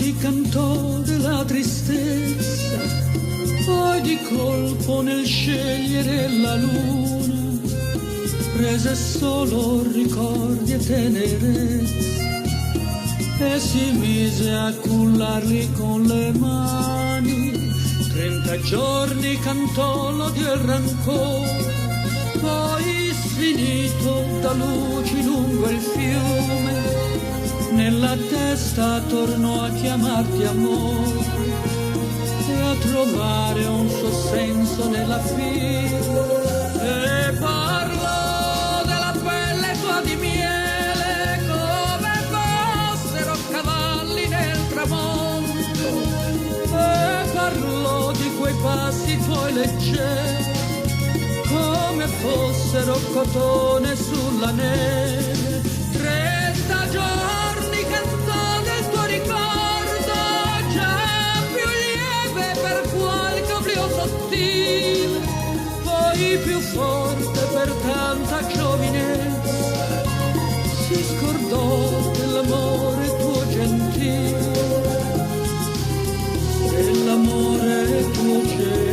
ti cantò della tristezza, poi di colpo nel scegliere la luna prese solo ricordi e tenerezza e si mise a cullarli con le mani. 30 giorni cantò l'odio e il rancore, poi sfinito da luci lungo il fiume, nella testa tornò a chiamarti amore e a trovare un suo senso nella fine. E parlò della pelle tua di miele come fossero cavalli nel tramonto, e parlò di quei passi tuoi leggeri come fossero cotone sulla neve. 30 giorni cantò del tuo ricordo, già più lieve per qualche oblio sottile, poi più forte per tanta giovinezza, si scordò dell'amore tuo gentile, dell'amore tuo gentile.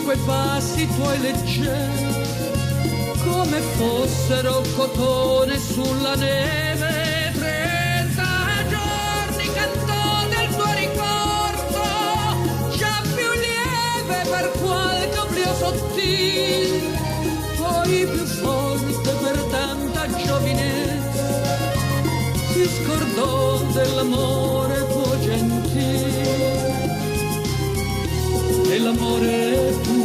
Quei passi tuoi leggeri come fossero cotone sulla neve. 30 giorni cantò del tuo ricordo, già più lieve per qualche oblio sottile, poi più forte per tanta giovinezza, si scordò dell'amore tuo gentile, dell'amore tuo